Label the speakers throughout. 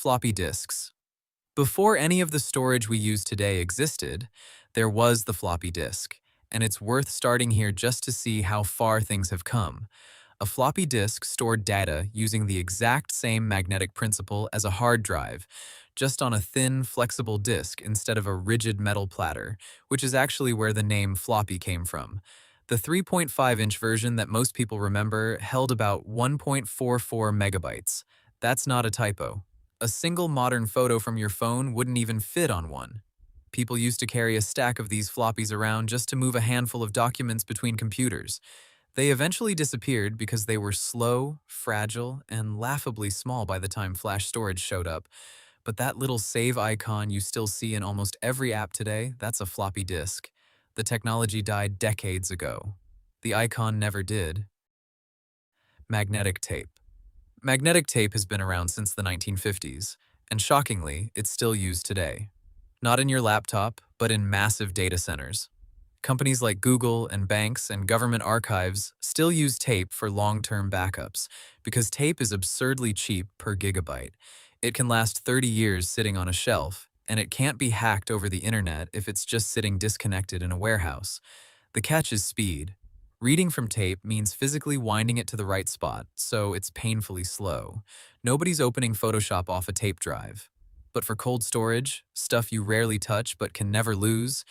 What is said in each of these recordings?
Speaker 1: Floppy disks. Before any of the storage we use today existed, there was the floppy disk, and it's worth starting here just to see how far things have come. A floppy disk stored data using the exact same magnetic principle as a hard drive, just on a thin, flexible disk instead of a rigid metal platter, which is actually where the name floppy came from. The 3.5-inch version that most people remember held about 1.44 megabytes. That's not a typo. A single modern photo from your phone wouldn't even fit on one. People used to carry a stack of these floppies around just to move a handful of documents between computers. They eventually disappeared because they were slow, fragile, and laughably small by the time flash storage showed up. But that little save icon you still see in almost every app today, that's a floppy disk. The technology died decades ago. The icon never did. Magnetic tape. Magnetic tape has been around since the 1950s, and shockingly, it's still used today. Not in your laptop, but in massive data centers. Companies like Google and banks and government archives still use tape for long-term backups because tape is absurdly cheap per gigabyte. It can last 30 years sitting on a shelf, and it can't be hacked over the internet if it's just sitting disconnected in a warehouse. The catch is speed. Reading from tape means physically winding it to the right spot, so it's painfully slow. Nobody's opening Photoshop off a tape drive. But for cold storage, stuff you rarely touch but can never lose,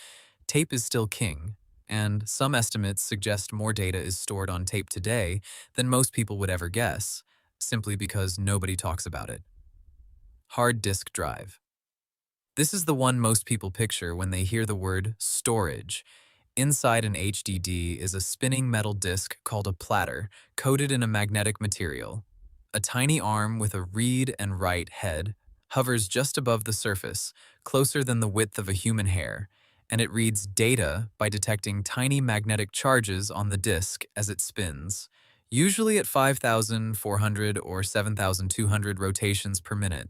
Speaker 1: tape is still king, and some estimates suggest more data is stored on tape today than most people would ever guess, simply because nobody talks about it. Hard disk drive. This is the one most people picture when they hear the word storage. Inside an HDD is a spinning metal disk called a platter, coated in a magnetic material. A tiny arm with a read and write head hovers just above the surface, closer than the width of a human hair, and it reads data by detecting tiny magnetic charges on the disk as it spins, usually at 5,400 or 7,200 rotations per minute.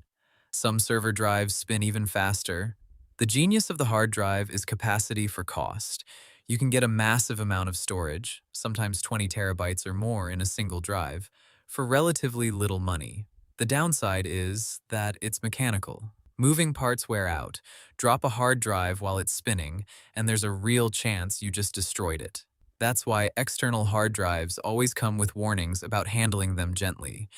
Speaker 1: Some server drives spin even faster. The genius of the hard drive is capacity for cost. You can get a massive amount of storage, sometimes 20 terabytes or more in a single drive, for relatively little money. The downside is that it's mechanical. Moving parts wear out. Drop a hard drive while it's spinning, and there's a real chance you just destroyed it. That's why external hard drives always come with warnings about handling them gently.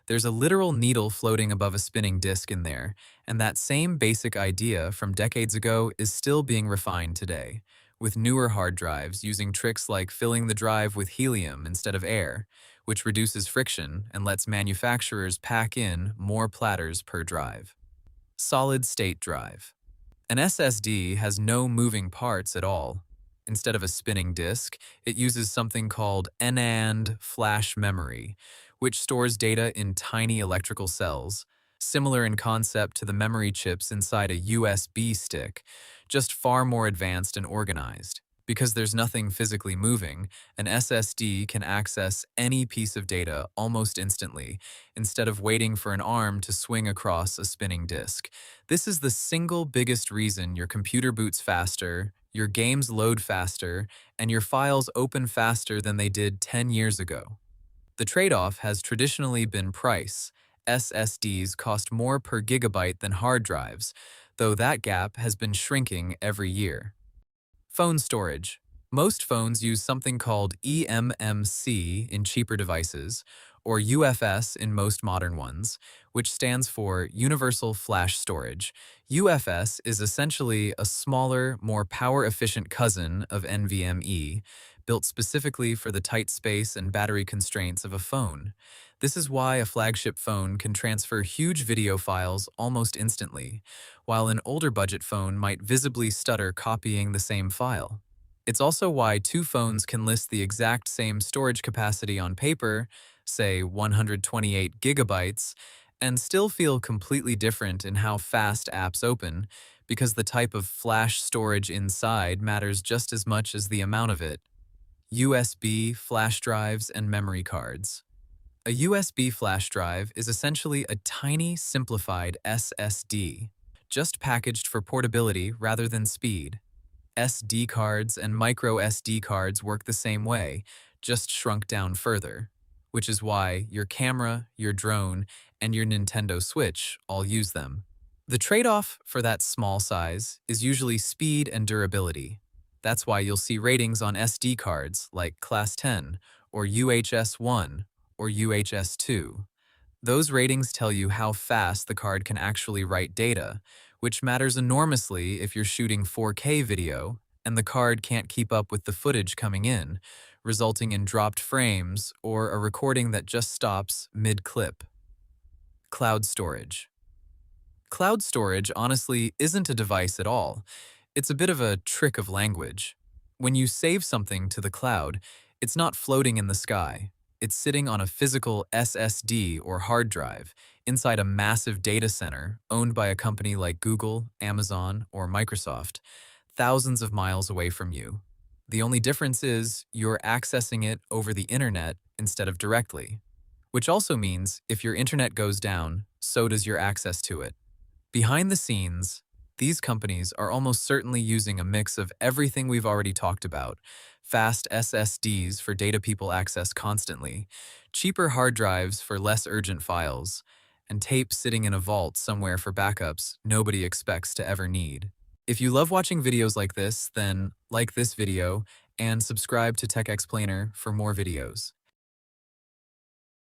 Speaker 1: There's a literal needle floating above a spinning disk in there, and that same basic idea from decades ago is still being refined today, with newer hard drives using tricks like filling the drive with helium instead of air, which reduces friction and lets manufacturers pack in more platters per drive. Solid-state drive. An SSD has no moving parts at all. Instead of a spinning disk, it uses something called NAND flash memory, which stores data in tiny electrical cells, similar in concept to the memory chips inside a USB stick, just far more advanced and organized. Because there's nothing physically moving, an SSD can access any piece of data almost instantly, instead of waiting for an arm to swing across a spinning disk. This is the single biggest reason your computer boots faster, your games load faster, and your files open faster than they did 10 years ago. The trade-off has traditionally been price. SSDs cost more per gigabyte than hard drives, though that gap has been shrinking every year. Phone storage. Most phones use something called eMMC in cheaper devices, or UFS in most modern ones, which stands for Universal Flash Storage. UFS is essentially a smaller, more power-efficient cousin of NVMe, built specifically for the tight space and battery constraints of a phone. This is why a flagship phone can transfer huge video files almost instantly, while an older budget phone might visibly stutter copying the same file. It's also why two phones can list the exact same storage capacity on paper, say 128 gigabytes, and still feel completely different in how fast apps open, because the type of flash storage inside matters just as much as the amount of it. USB, flash drives, and memory cards. A USB flash drive is essentially a tiny, simplified SSD, just packaged for portability rather than speed. SD cards and micro SD cards work the same way, just shrunk down further. which is why your camera, your drone, and your Nintendo Switch all use them. The trade-off for that small size is usually speed and durability. That's why you'll see ratings on SD cards like Class 10 or UHS-1 or UHS-2. Those ratings tell you how fast the card can actually write data, which matters enormously if you're shooting 4K video and the card can't keep up with the footage coming in, resulting in dropped frames or a recording that just stops mid-clip. Cloud storage. Cloud storage honestly isn't a device at all. It's a bit of a trick of language. When you save something to the cloud, it's not floating in the sky. It's sitting on a physical SSD or hard drive inside a massive data center owned by a company like Google, Amazon, or Microsoft, thousands of miles away from you. The only difference is you're accessing it over the internet instead of directly, which also means if your internet goes down, so does your access to it. Behind the scenes, these companies are almost certainly using a mix of everything we've already talked about: fast SSDs for data people access constantly, cheaper hard drives for less urgent files, and tape sitting in a vault somewhere for backups nobody expects to ever need. If you love watching videos like this, then like this video and subscribe to TechXplainer for more videos.